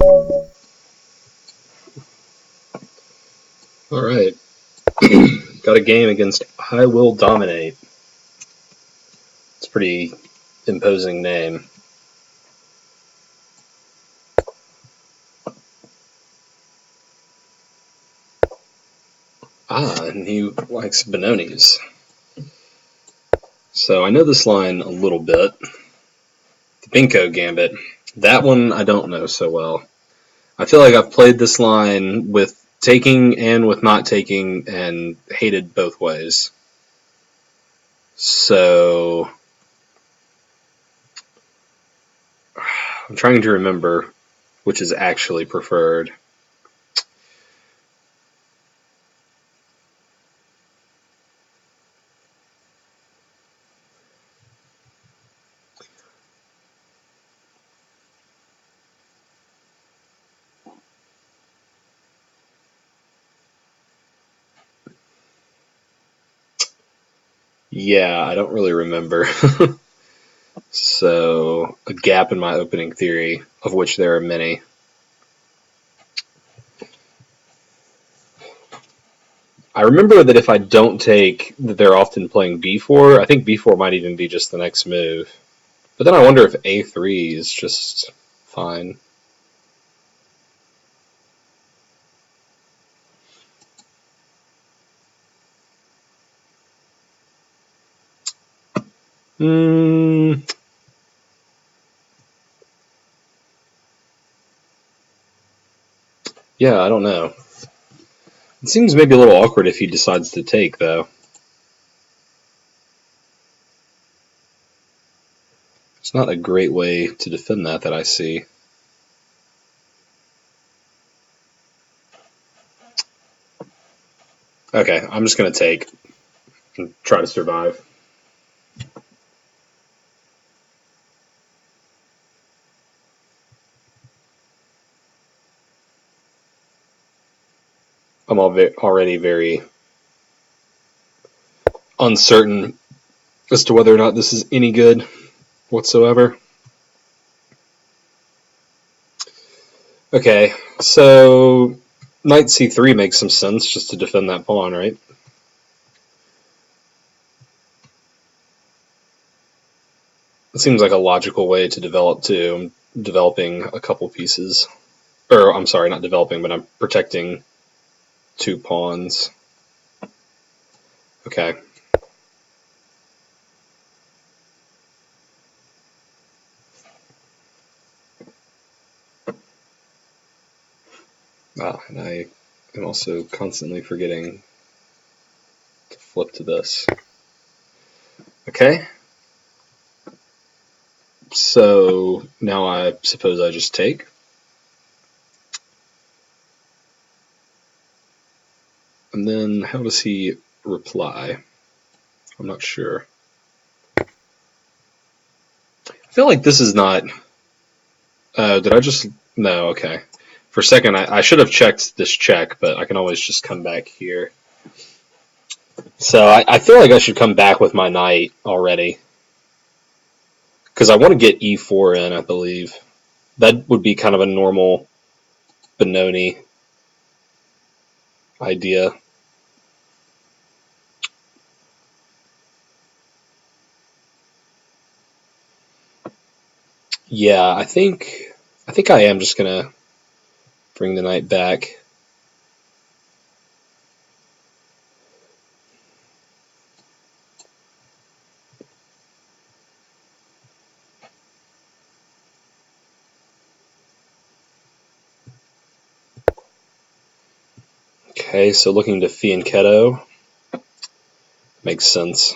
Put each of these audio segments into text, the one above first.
All right. Got a game against I Will Dominate. It's a pretty imposing name. And he likes Benoni's. So I know this line a little bit. The Binko Gambit. That one I don't know so well. I feel like I've played this line with taking and with not taking and hated both ways. So I'm trying to remember which is actually preferred. Yeah, I don't really remember. So, a gap in my opening theory, of which there are many. I remember that if I don't take, that they're often playing b4. I think b4 might even be just the next move. But then I wonder if a3 is just fine. Yeah, I don't know. It seems maybe a little awkward if he decides to take, though. It's not a great way to defend that I see. Okay, I'm just going to take and try to survive. I'm already very uncertain as to whether or not this is any good whatsoever. Okay, so knight c3 makes some sense just to defend that pawn, right? It seems like a logical way to develop too. I'm developing a couple pieces. Or, I'm sorry, not developing, but I'm protecting two pawns. Okay. And I am also constantly forgetting to flip to this. Okay. So now I suppose I just take. And then how does he reply? I'm not sure. I feel like this is not... did I just... No, okay. For a second, I should have checked this check, but I can always just come back here. So I feel like I should come back with my knight already. Because I want to get e4 in, I believe. That would be kind of a normal Benoni idea. Yeah, I think I am just gonna bring the knight back. Okay, so looking to fianchetto makes sense.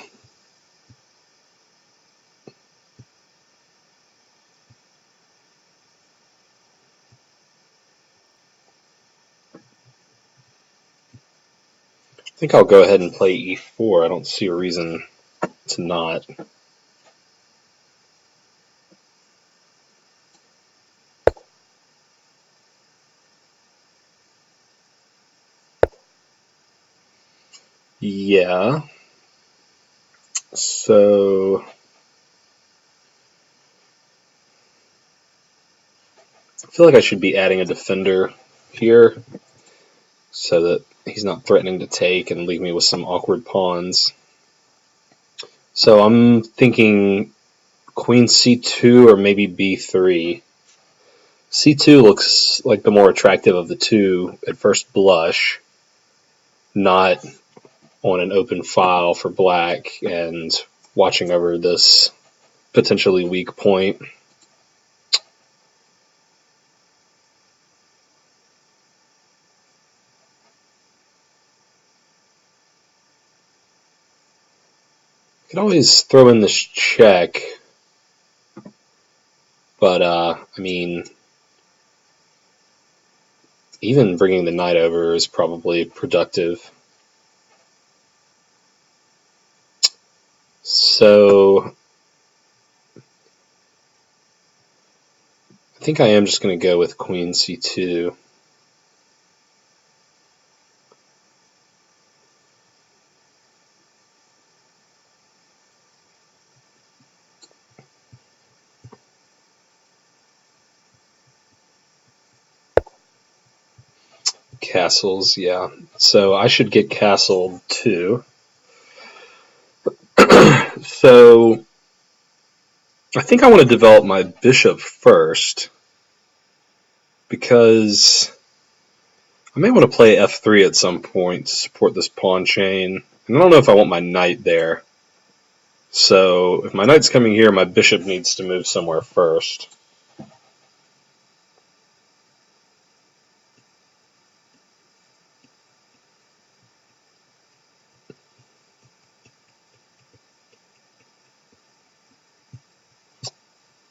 I think I'll go ahead and play e4. I don't see a reason to not. Yeah. So feel like I should be adding a defender here so that he's not threatening to take and leave me with some awkward pawns. So I'm thinking queen c2 or maybe b3. c2 looks like the more attractive of the two at first blush, not on an open file for black and watching over this potentially weak point. I could always throw in this check, but I mean, even bringing the knight over is probably productive. So I think I am just going to go with queen c2. Castles, yeah. So I should get castled too. So I think I want to develop my bishop first because I may want to play f3 at some point to support this pawn chain. And I don't know if I want my knight there. So if my knight's coming here, my bishop needs to move somewhere first.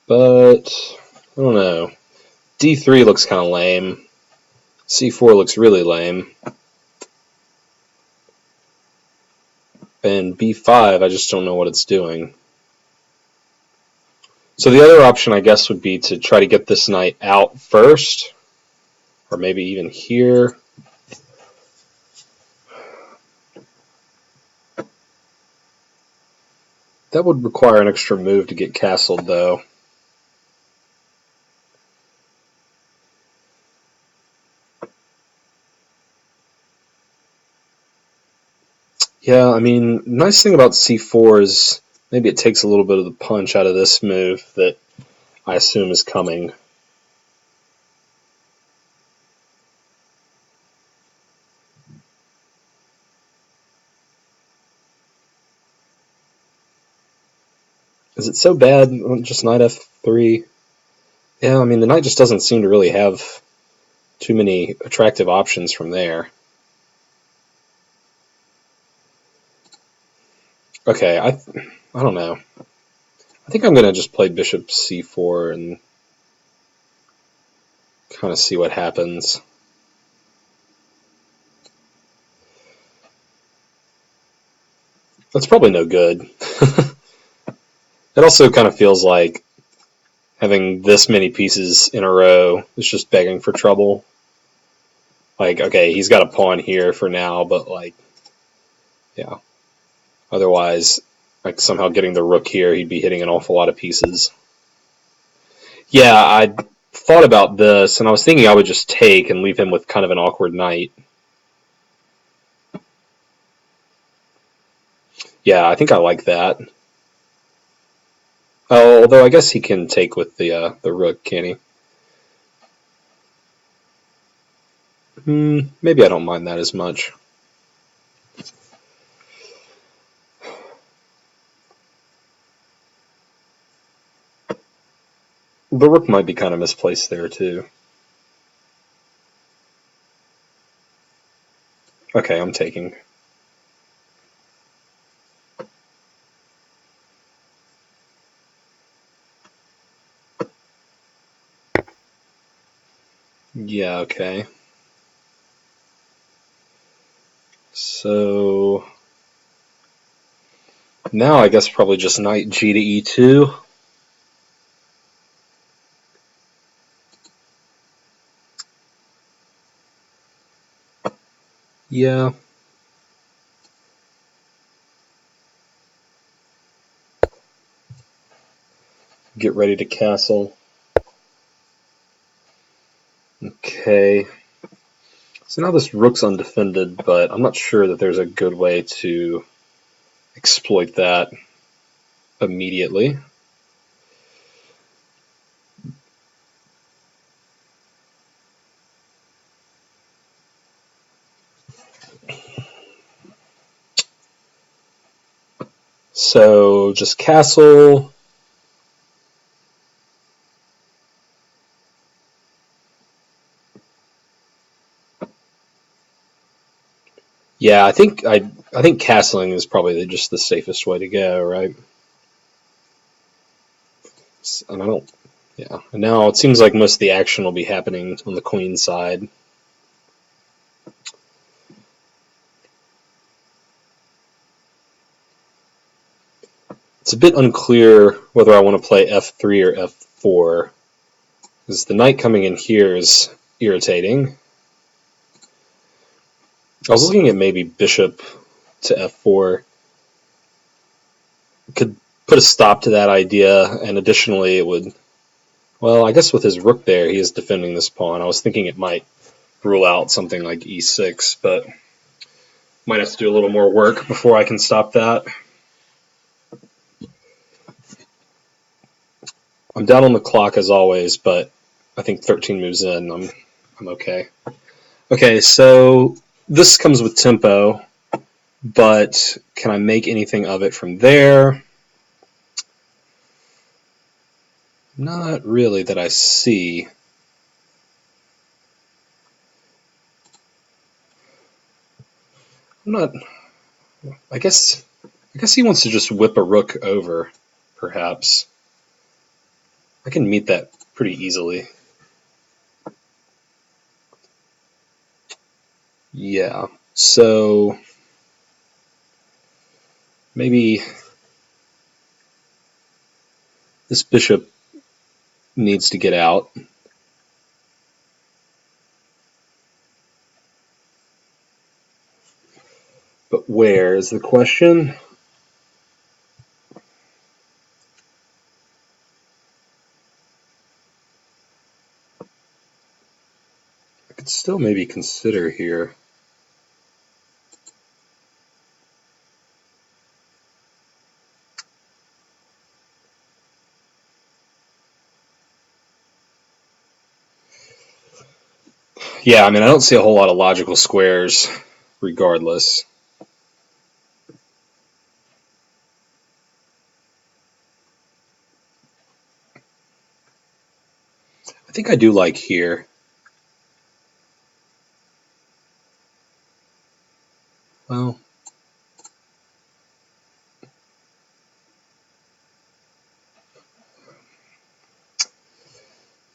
But I don't know. d3 looks kind of lame. c4 looks really lame. And b5, I just don't know what it's doing. So the other option, I guess, would be to try to get this knight out first, or maybe even here. That would require an extra move to get castled, though. Yeah, I mean, nice thing about c4 is maybe it takes a little bit of the punch out of this move that I assume is coming. Is it so bad, just knight f3? Yeah, I mean, the knight just doesn't seem to really have too many attractive options from there. Okay, I don't know. I think I'm going to just play bishop c4 and kind of see what happens. That's probably no good. It also kind of feels like having this many pieces in a row is just begging for trouble. Like, okay, he's got a pawn here for now, but like, yeah. Otherwise, like somehow getting the rook here, he'd be hitting an awful lot of pieces. Yeah, I thought about this, and I was thinking I would just take and leave him with kind of an awkward knight. Yeah, I think I like that. Oh, although I guess he can take with the rook, can he? Maybe I don't mind that as much. The rook might be kind of misplaced there too. Okay, I'm taking. Yeah, okay. So now I guess probably just knight g to e2. Yeah. Get ready to castle. Okay, so now this rook's undefended, but I'm not sure that there's a good way to exploit that immediately. So just castle. Yeah, I think castling is probably just the safest way to go, right? And I don't. Yeah, and now it seems like most of the action will be happening on the queen side. It's a bit unclear whether I want to play f3 or f4, because the knight coming in here is irritating. I was looking at maybe bishop to f4. Could put a stop to that idea, and additionally it would... Well, I guess with his rook there, he is defending this pawn. I was thinking it might rule out something like e6, but might have to do a little more work before I can stop that. I'm down on the clock as always, but I think 13 moves in, I'm okay. Okay, so this comes with tempo, but can I make anything of it from there? Not really that I see. I'm not... I guess he wants to just whip a rook over, perhaps. I can meet that pretty easily. Yeah, so maybe this bishop needs to get out. But where is the question? I could still maybe consider here. Yeah, I mean, I don't see a whole lot of logical squares regardless. I think I do like here. Well,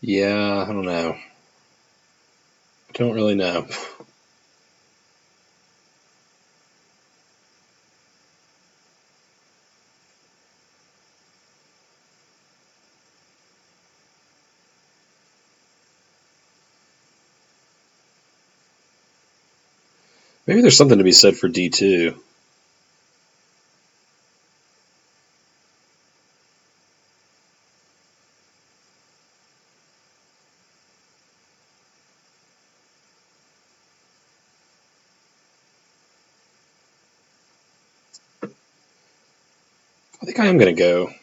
yeah, I don't know. I don't really know. Maybe there's something to be said for d2. I think I am going to go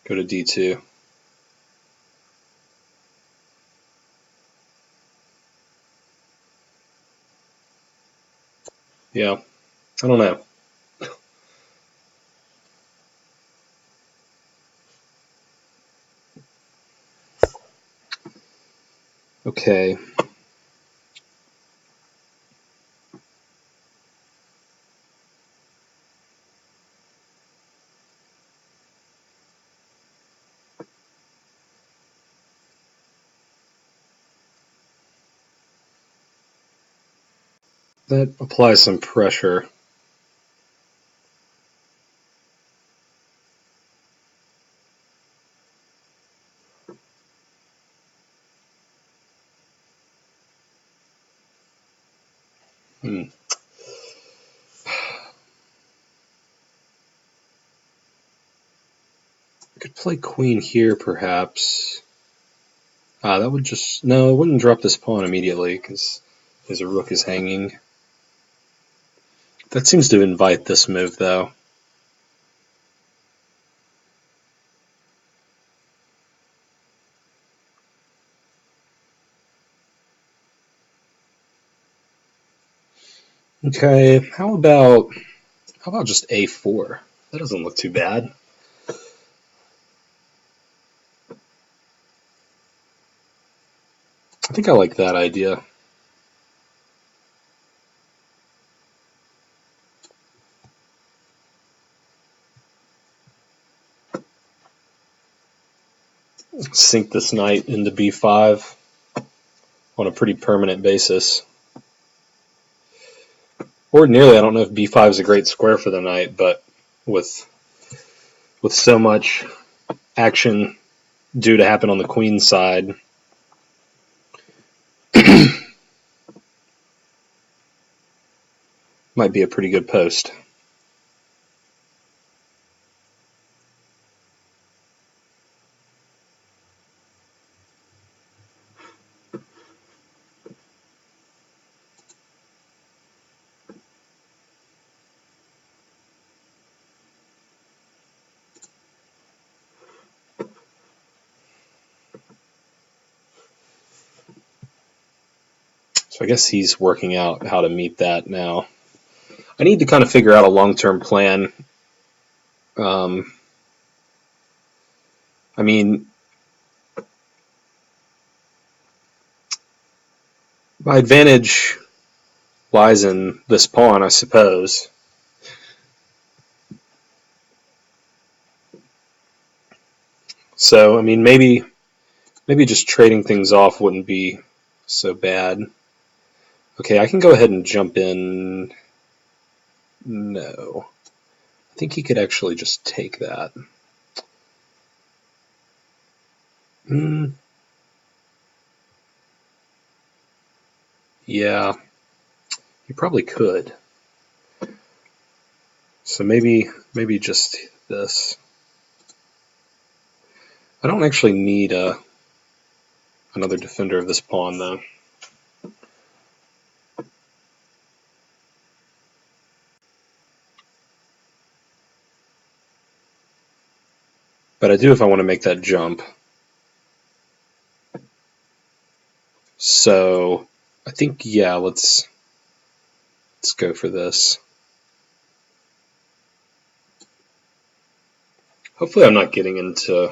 to d2. Yeah, I don't know. Okay. That applies some pressure. Hmm. I could play queen here, perhaps. That would just... No, it wouldn't drop this pawn immediately, because his rook is hanging. That seems to invite this move, though. Okay, how about just a4? That doesn't look too bad. I think I like that idea. Sink this knight into b5 on a pretty permanent basis. Ordinarily, I don't know if b5 is a great square for the knight, but with so much action due to happen on the queen side, might be a pretty good post. So I guess he's working out how to meet that now. I need to kind of figure out a long-term plan. I mean, my advantage lies in this pawn, I suppose. So, I mean, maybe just trading things off wouldn't be so bad. Okay, I can go ahead and jump in. No. I think he could actually just take that. Yeah, he probably could. So maybe just this. I don't actually need another defender of this pawn, though. But I do if I want to make that jump. So I think, yeah, let's go for this. Hopefully I'm not getting into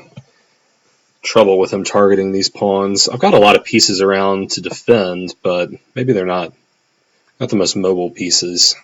trouble with him targeting these pawns. I've got a lot of pieces around to defend, but maybe they're not the most mobile pieces.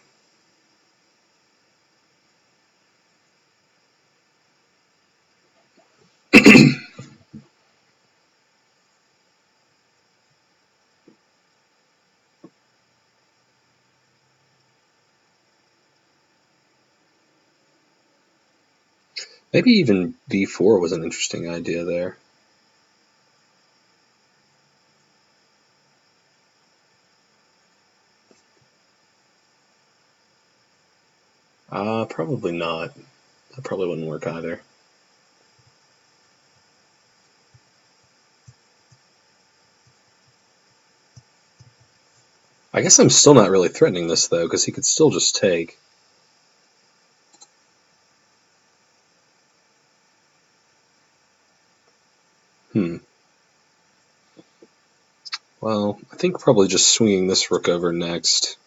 Maybe even b4 was an interesting idea there. Probably not. That probably wouldn't work either. I guess I'm still not really threatening this, though, because he could still just take. Well, I think probably just swinging this rook over next.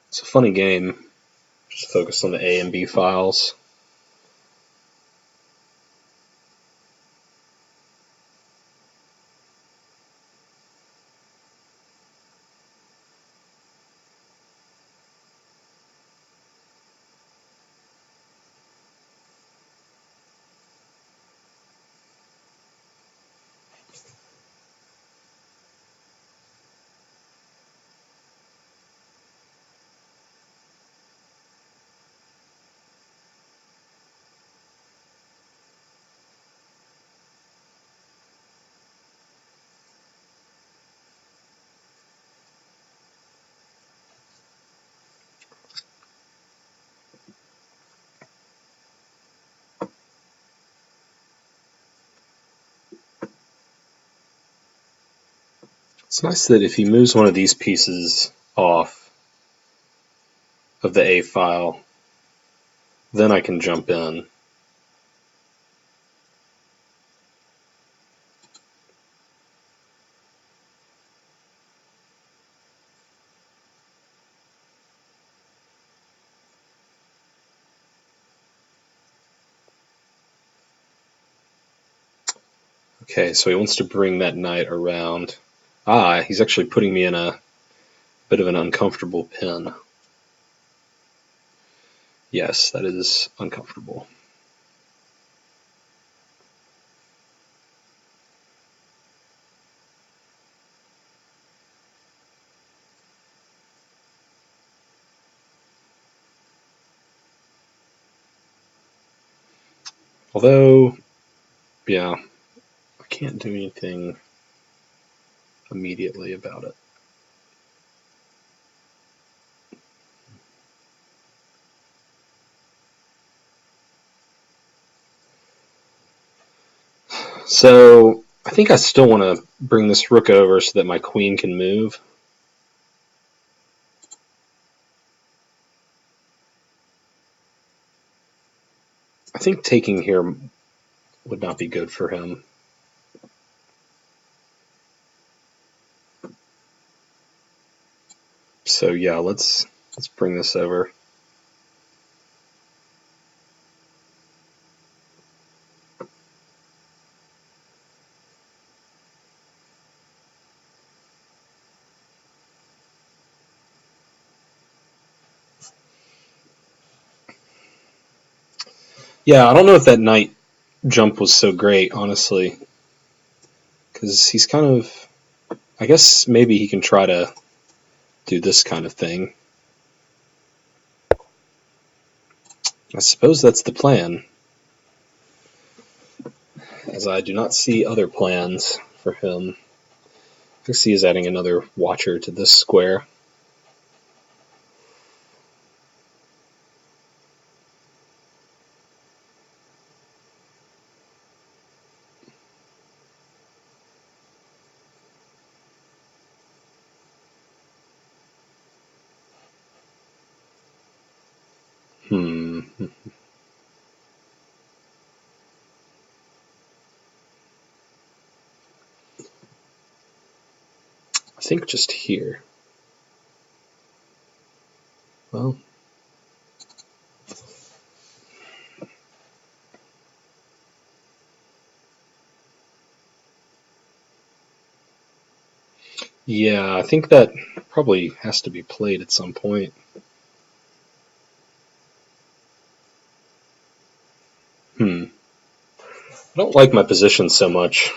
It's a funny game. Just focus on the A and B files. It's nice that if he moves one of these pieces off of the A file, then I can jump in. Okay, so he wants to bring that knight around. Ah, he's actually putting me in a bit of an uncomfortable pin. Yes, that is uncomfortable. Although, yeah, I can't do anything immediately about it. So I think I still want to bring this rook over so that my queen can move. I think taking here would not be good for him. So yeah, let's bring this over. Yeah, I don't know if that knight jump was so great, honestly, because he's kind of. I guess maybe he can try to do this kind of thing. I suppose that's the plan, as I do not see other plans for him. I guess he is adding another watcher to this square. Hmm. I think just here. Well. Yeah, I think that probably has to be played at some point. I don't like my position so much.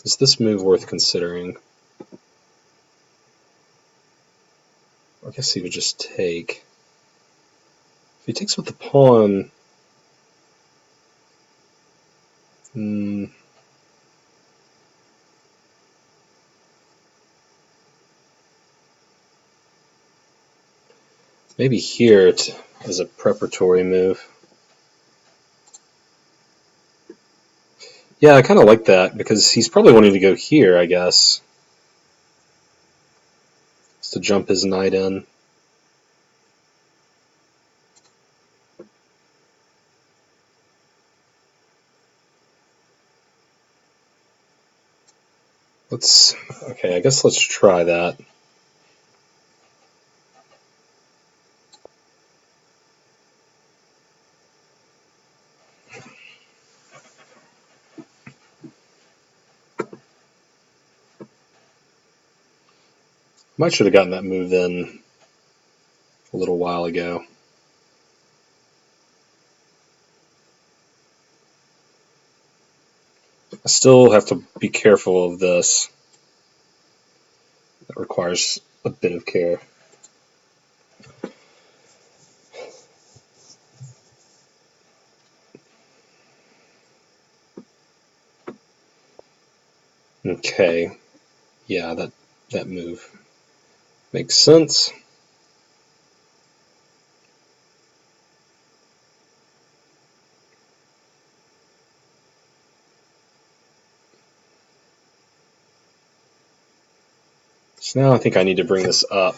Is this move worth considering? I guess he would just take. If he takes with the pawn. Hmm, maybe here as a preparatory move. Yeah, I kind of like that because he's probably wanting to go here, I guess. Just to jump his knight in. Okay, I guess let's try that. Might should have gotten that move in a little while ago. I still have to be careful of this. That requires a bit of care. Okay, yeah, that move makes sense. Now I think I need to bring this up.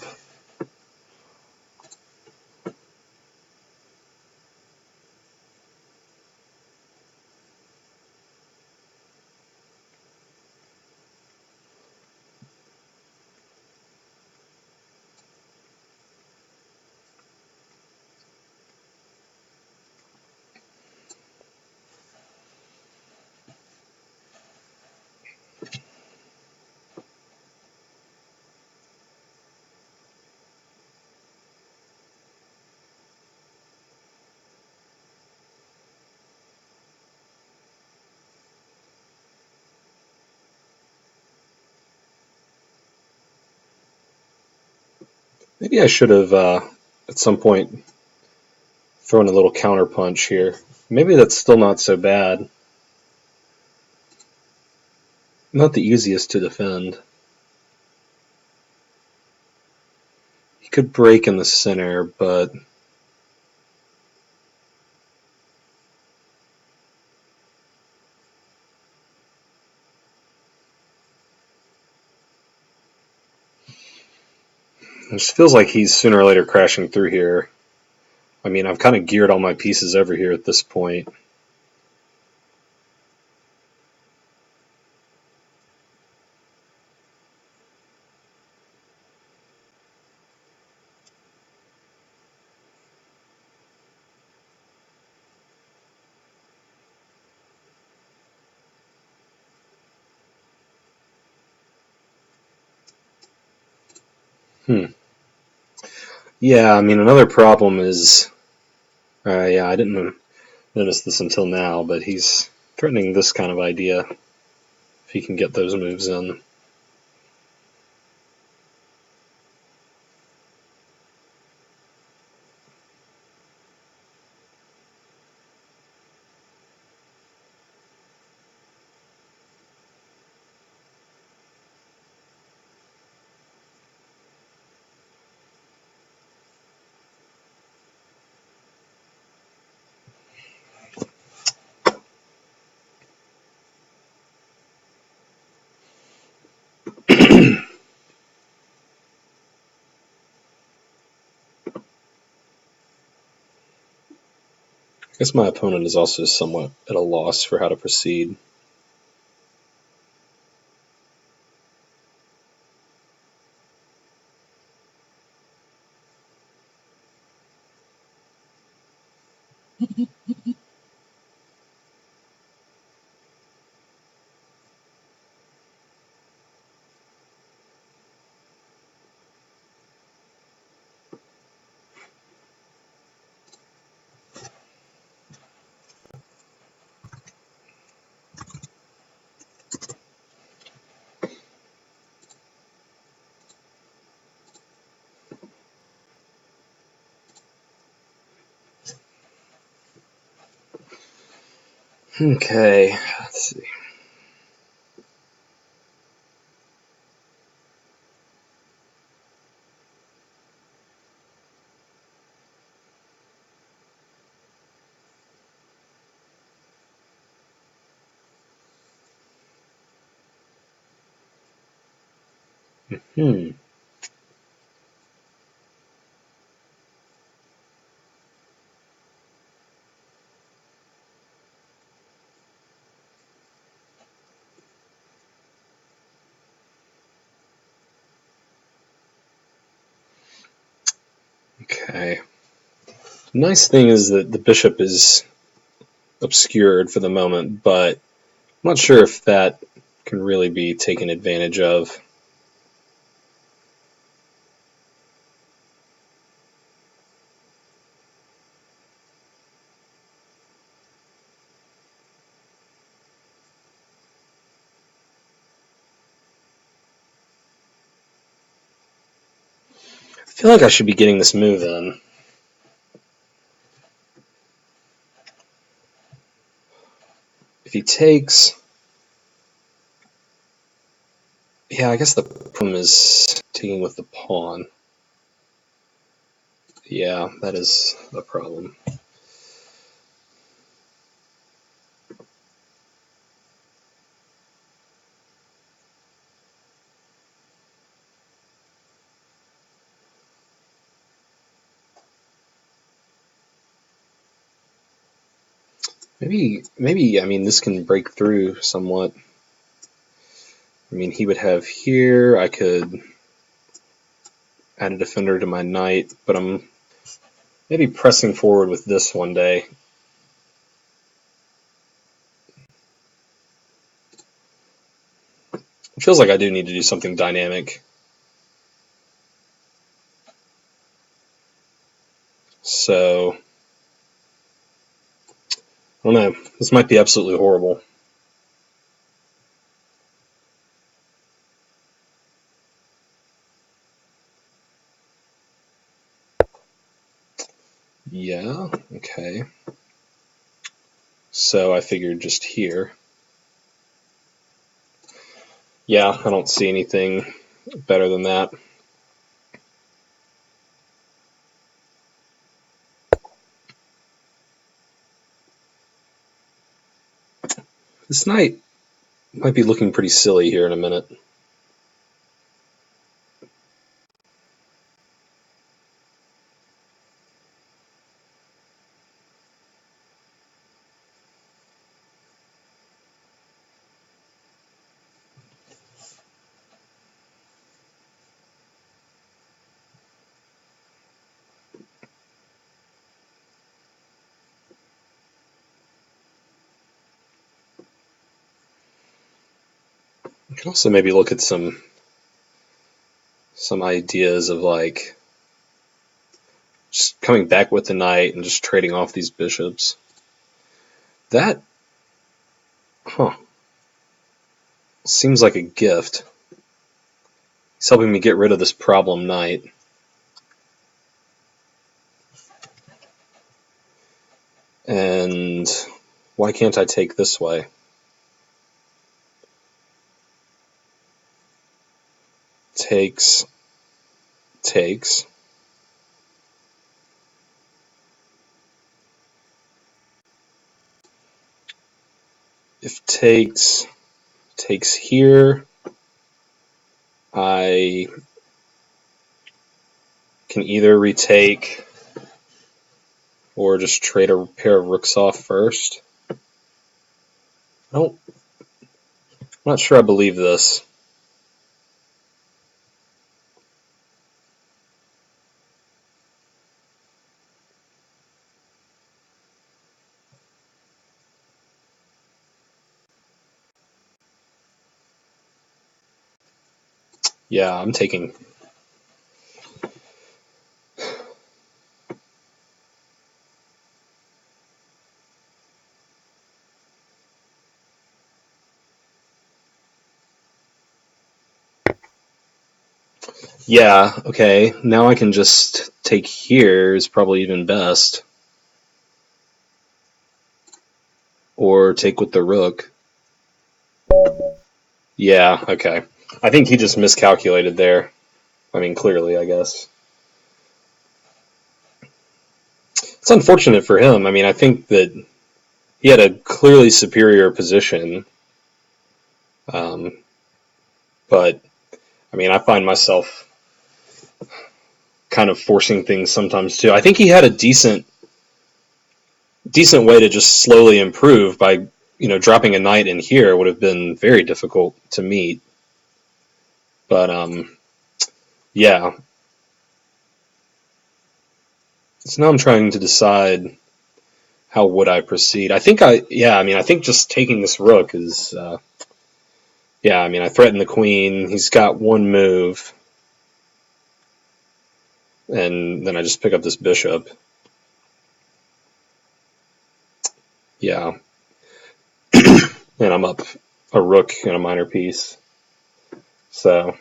Maybe I should have, at some point, thrown a little counter punch here. Maybe that's still not so bad. Not the easiest to defend. He could break in the center, but it just feels like he's sooner or later crashing through here. I mean, I've kind of geared all my pieces over here at this point. Yeah, I mean, another problem is, yeah, I didn't notice this until now, but he's threatening this kind of idea if he can get those moves in. I guess my opponent is also somewhat at a loss for how to proceed. Okay, let's see. Hmm. Okay. The nice thing is that the bishop is obscured for the moment, but I'm not sure if that can really be taken advantage of. I feel like I should be getting this move in. If he takes... Yeah, I guess the problem is taking with the pawn. Yeah, that is the problem. maybe, I mean, this can break through somewhat. I mean, he would have here, I could add a defender to my knight, but I'm maybe pressing forward with this one day. It feels like I do need to do something dynamic. So, I don't know. This might be absolutely horrible. Yeah, okay. So I figured just here. Yeah, I don't see anything better than that. This knight might be looking pretty silly here in a minute. We can also maybe look at some ideas of like just coming back with the knight and just trading off these bishops. That, seems like a gift. He's helping me get rid of this problem knight. And why can't I take this way? Takes. If takes here, I can either retake or just trade a pair of rooks off first. I'm not sure I believe this. Yeah, I'm taking. Yeah, okay. Now I can just take here is probably even best. Or take with the rook. Yeah, okay. I think he just miscalculated there. I mean, clearly, I guess. It's unfortunate for him. I mean, I think that he had a clearly superior position. Um, but, I mean, I find myself kind of forcing things sometimes too. I think he had a decent way to just slowly improve by, dropping a knight in here would have been very difficult to meet. But, yeah. So now I'm trying to decide how would I proceed. I think I think just taking this rook is, yeah, I mean, I threaten the queen. He's got one move. And then I just pick up this bishop. Yeah. And I'm up a rook and a minor piece. So,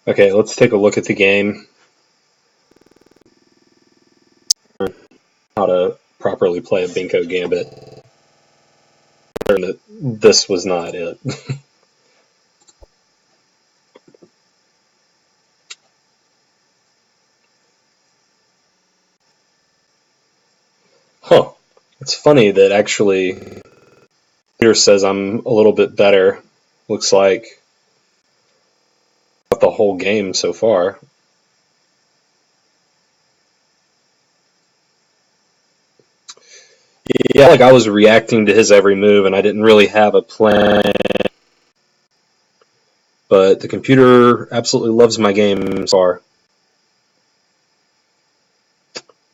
okay, let's take a look at the game. How to properly play a Binko gambit. And that this was not it. Huh. It's funny that actually Peter says I'm a little bit better. Looks like the whole game so far. Yeah, like I was reacting to his every move, and I didn't really have a plan. But the computer absolutely loves my game so far.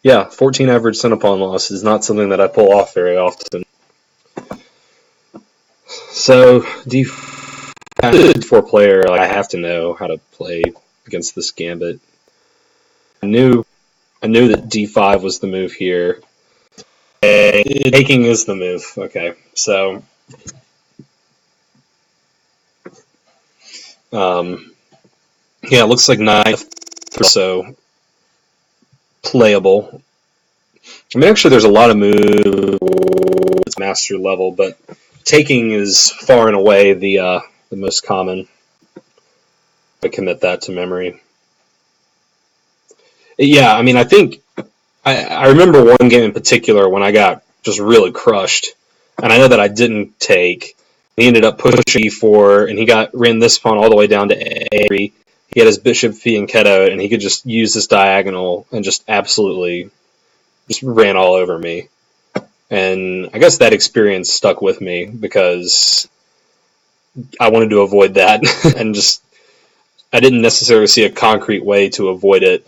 Yeah, 14 average Centipon loss is not something that I pull off very often. So, D4 player, like, I have to know how to play against this gambit. I knew that D5 was the move here. Taking is the move. Okay, so yeah, it looks like knight or so playable. I mean, actually, there's a lot of moves at master level, but taking is far and away the most common. I commit that to memory. Yeah, I mean, I think I remember one game in particular when I got just really crushed, and I know that I didn't take. He ended up pushing e4, and he ran this pawn all the way down to a3. He had his bishop fianchetto, and he could just use this diagonal and just absolutely just ran all over me. And I guess that experience stuck with me because I wanted to avoid that, and just I didn't necessarily see a concrete way to avoid it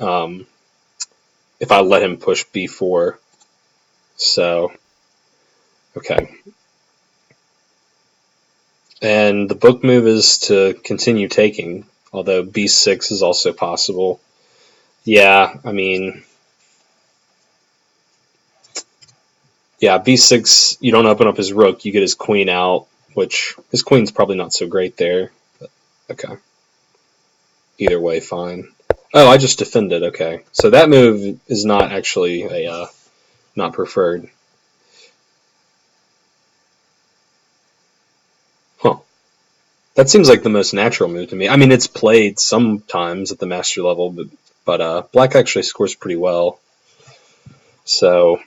if I let him push b4. So, okay. And the book move is to continue taking, although b6 is also possible. Yeah, I mean, yeah, b6, you don't open up his rook, you get his queen out, which his queen's probably not so great there. But okay. Either way, fine. Oh, I just defended, okay. So that move is not actually a not preferred. Huh. That seems like the most natural move to me. I mean, it's played sometimes at the master level, but black actually scores pretty well. So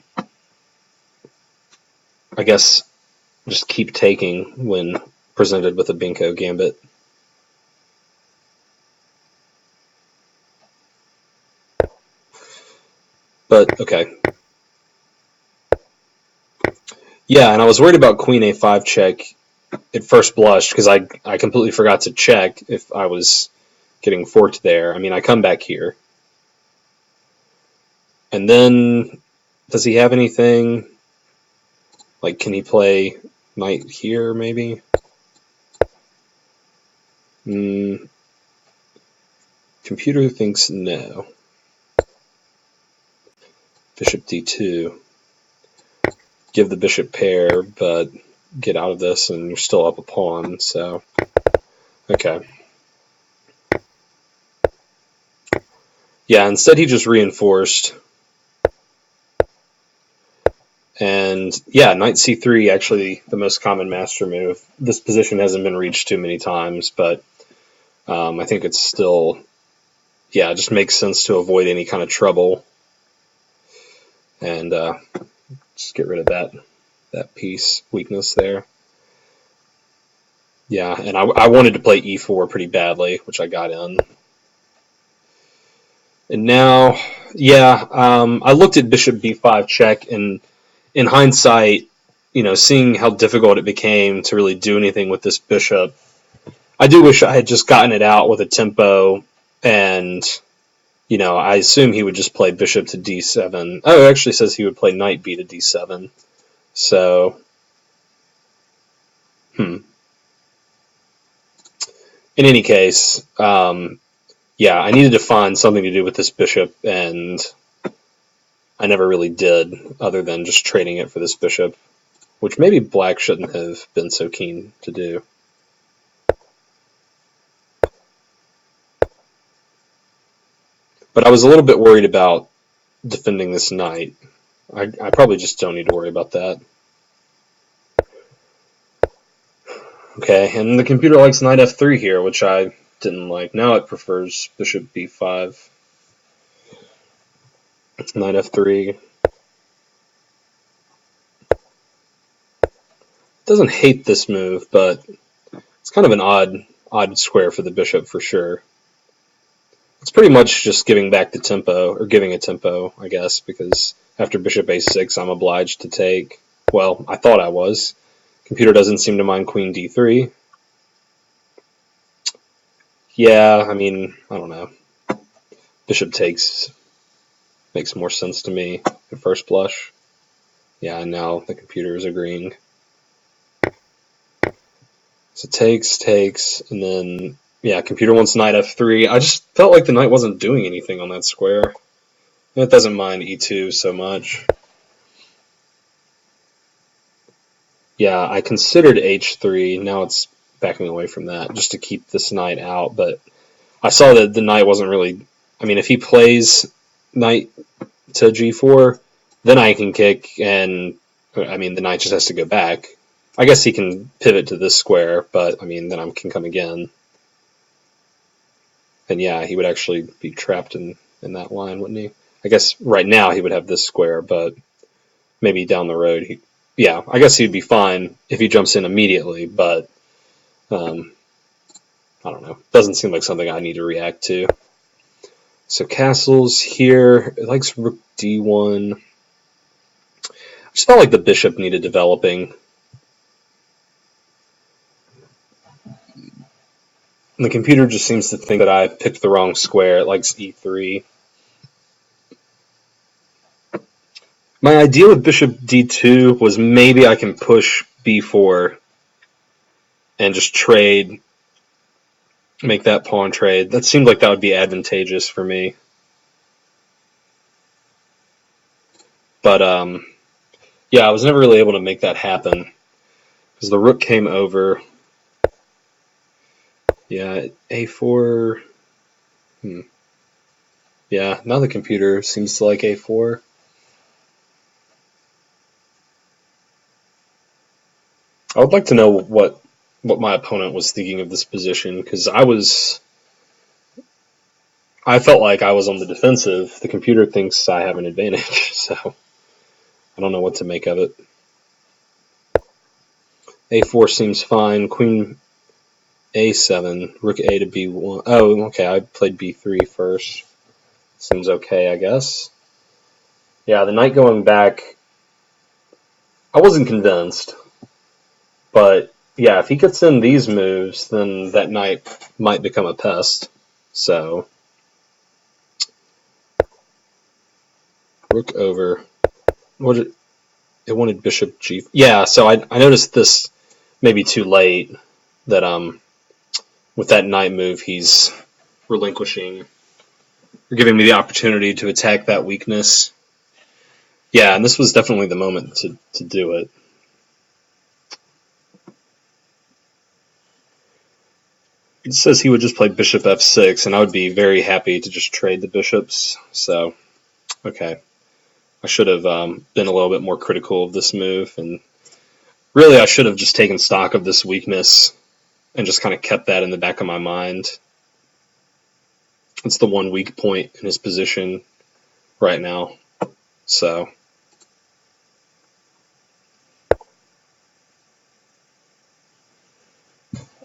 I guess just keep taking when presented with a Binko gambit. But okay. Yeah, and I was worried about queen a5 check at first blush because I completely forgot to check if I was getting forked there. I mean, I come back here. And then, does he have anything? Like, can he play knight here, maybe? Computer thinks no. Bishop d2. Give the bishop pair, but get out of this and you're still up a pawn, so... Okay. Yeah, instead he just reinforced. And yeah, knight c3, actually the most common master move. This position hasn't been reached too many times, but I think it's still, yeah, it just makes sense to avoid any kind of trouble. And just get rid of that piece, weakness there. Yeah, and I wanted to play e4 pretty badly, which I got in. And now, yeah, I looked at bishop b5 check, and in hindsight, you know, seeing how difficult it became to really do anything with this bishop, I do wish I had just gotten it out with a tempo, and, you know, I assume he would just play bishop to d7. Oh, it actually says he would play knight b to d7. So, in any case, yeah, I needed to find something to do with this bishop, and I never really did, other than just trading it for this bishop, which maybe black shouldn't have been so keen to do. But I was a little bit worried about defending this knight. I probably just don't need to worry about that. Okay, and the computer likes knight f3 here, which I didn't like. Now it prefers bishop b5. Knight f3. Doesn't hate this move, but it's kind of an odd square for the bishop for sure. It's pretty much just giving back the tempo, or giving a tempo, I guess, because after bishop a6, I'm obliged to take. Well, I thought I was. Computer doesn't seem to mind queen d3. Yeah, I mean, I don't know. Bishop takes makes more sense to me at first blush. Yeah, and now the computer is agreeing. So takes, and then, yeah, computer wants knight f3. I just felt like the knight wasn't doing anything on that square. It doesn't mind e2 so much. Yeah, I considered h3. Now it's backing away from that just to keep this knight out. But I saw that the knight wasn't really. I mean, if he plays knight to g4, then I can kick, and I mean, the knight just has to go back. I guess he can pivot to this square, but I mean, then I can come again. And yeah, he would actually be trapped in that line, wouldn't he? I guess right now he would have this square, but maybe down the road, yeah, I guess he'd be fine if he jumps in immediately, but I don't know. Doesn't seem like something I need to react to. So castles here, it likes rook d1. I just felt like the bishop needed developing. And the computer just seems to think that I picked the wrong square. It likes e3. My idea with bishop d2 was maybe I can push b4 and just trade, make that pawn trade. That seemed like that would be advantageous for me. But yeah, I was never really able to make that happen because the rook came over. Yeah, a4. Yeah, now the computer seems to like a4. I would like to know what my opponent was thinking of this position, because I felt like I was on the defensive. The computer thinks I have an advantage, so I don't know what to make of it. a4 seems fine. Queen a7, rook a to b1. Oh, okay, I played b3 first. Seems okay, I guess. Yeah, the knight going back, I wasn't convinced. But yeah, if he gets in these moves, then that knight might become a pest. So rook over. What it wanted bishop g. Yeah, so I noticed this maybe too late that with that knight move he's relinquishing or giving me the opportunity to attack that weakness. Yeah, and this was definitely the moment to do it. It says he would just play bishop f6, and I would be very happy to just trade the bishops. So, okay. I should have been a little bit more critical of this move, and really I should have just taken stock of this weakness and just kind of kept that in the back of my mind. It's the one weak point in his position right now. So,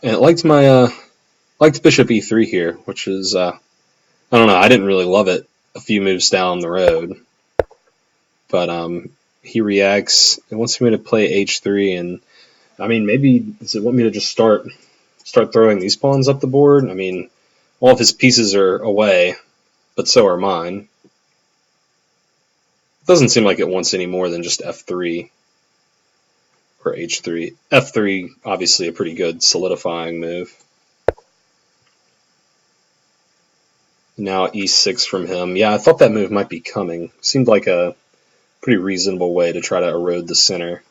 and it liked my liked bishop e3 here, which is I don't know. I didn't really love it a few moves down the road, but he reacts. It wants me to play h3, and I mean, maybe does it want me to just start throwing these pawns up the board? I mean, all of his pieces are away, but so are mine. It doesn't seem like it wants any more than just f3 or h3. f3, obviously a pretty good solidifying move. Now e6 from him. Yeah, I thought that move might be coming. Seemed like a pretty reasonable way to try to erode the center.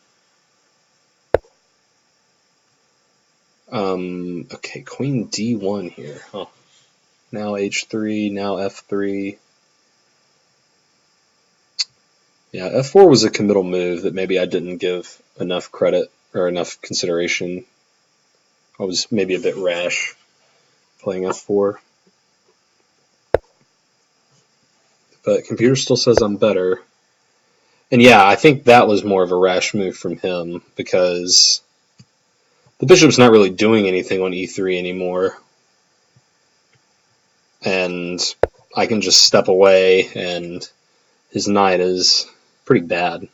Okay, queen d1 here. Huh. Now h3, now f3. Yeah, f4 was a committal move that maybe I didn't give enough credit or enough consideration. I was maybe a bit rash playing f4. But computer still says I'm better. And yeah, I think that was more of a rash move from him because the bishop's not really doing anything on e3 anymore. And I can just step away, and his knight is pretty bad.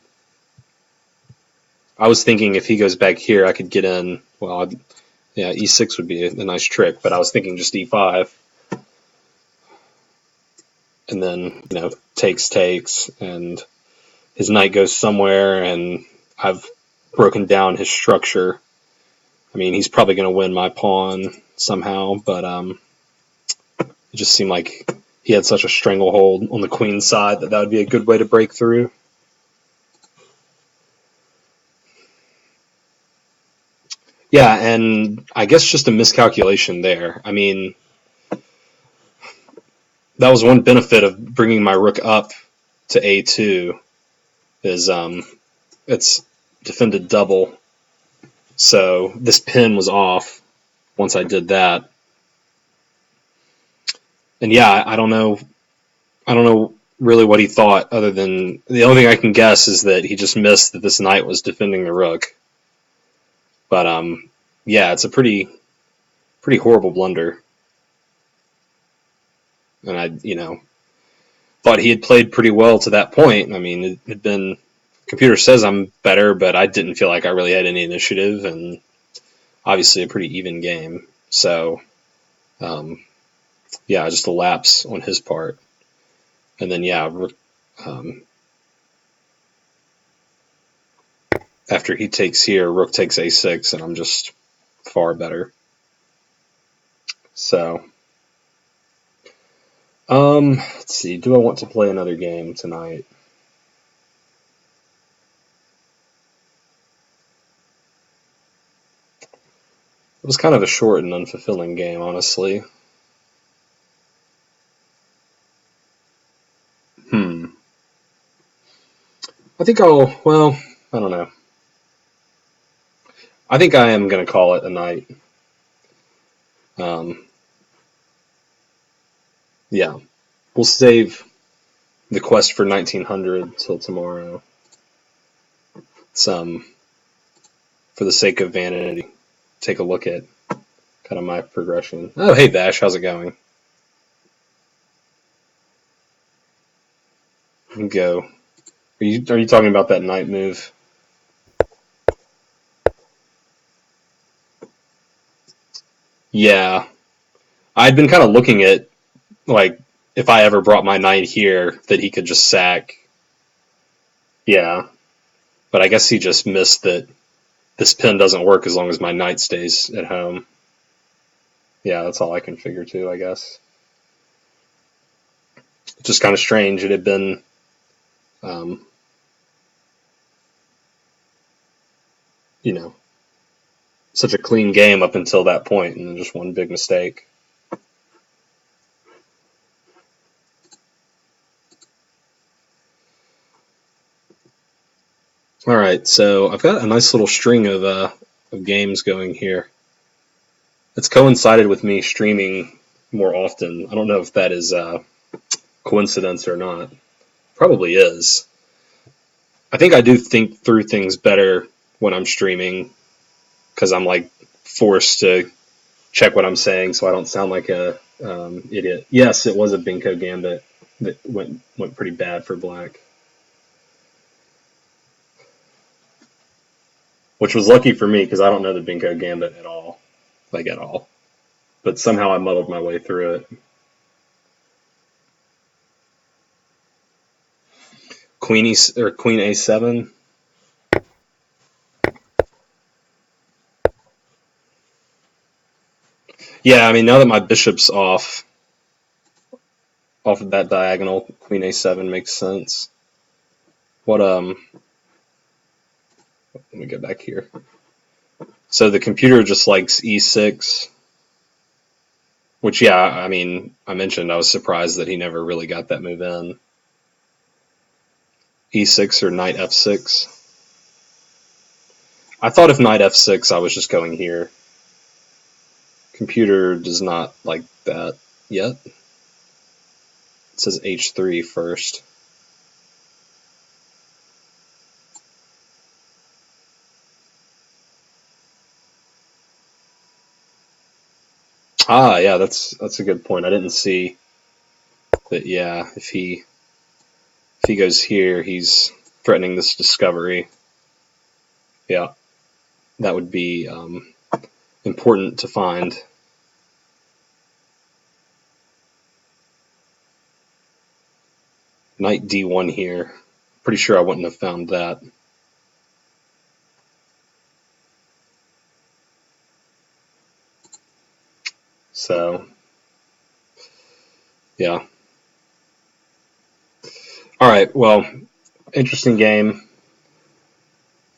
I was thinking if he goes back here, I could get in. Well, yeah, e6 would be a nice trick, but I was thinking just e5, and then takes, and his knight goes somewhere, and I've broken down his structure. I mean, he's probably going to win my pawn somehow, but it just seemed like he had such a stranglehold on the queen side that would be a good way to break through. Yeah, and I guess just a miscalculation there. I mean, that was one benefit of bringing my rook up to a2 is it's defended double. So this pin was off once I did that. And yeah, I don't know really what he thought, other than the only thing I can guess is that he just missed that this knight was defending the rook. But yeah, it's a pretty horrible blunder. And I thought he had played pretty well to that point. I mean, it had been, computer says I'm better, but I didn't feel like I really had any initiative, and obviously a pretty even game. So yeah, just a lapse on his part. And then yeah, after he takes here, rook takes a6, and I'm just far better. So let's see, do I want to play another game tonight? It was kind of a short and unfulfilling game, honestly. I think well, I don't know. I think I am going to call it a night. Yeah. We'll save the quest for 1900 till tomorrow. It's, for the sake of vanity, take a look at kind of my progression. Oh, hey, Vash, how's it going? Go. Are you talking about that knight move? Yeah. I'd been kind of looking at, like, if I ever brought my knight here, that he could just sack. Yeah. But I guess he just missed that this pin doesn't work as long as my knight stays at home. Yeah, that's all I can figure too, I guess. Just kind of strange. It had been such a clean game up until that point, and then just one big mistake. All right, so I've got a nice little string of games going here. It's coincided with me streaming more often. I don't know if that is coincidence or not. Probably is. I think I do think through things better when I'm streaming, because I'm like forced to check what I'm saying so I don't sound like a idiot. Yes, it was a Binko Gambit that went pretty bad for black, which was lucky for me because I don't know the Binko Gambit at all, like at all. But somehow I muddled my way through it. Queen a7. Yeah, I mean, now that my bishop's off of that diagonal, Queen a7 makes sense. What let me get back here. So the computer just likes e6, which, yeah, I mean, I mentioned I was surprised that he never really got that move in. e6 or knight f6. I thought if knight f6, I was just going here. Computer does not like that yet. It says h3 first. Ah, yeah, that's a good point. I didn't see that. Yeah, if he goes here, he's threatening this discovery. Yeah, that would be important to find. Knight d1 here. Pretty sure I wouldn't have found that. So, yeah. All right. Well, interesting game.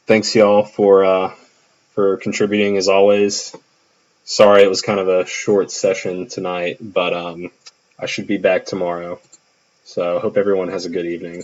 Thanks y'all for contributing as always. Sorry it was kind of a short session tonight, but I should be back tomorrow. So hope everyone has a good evening.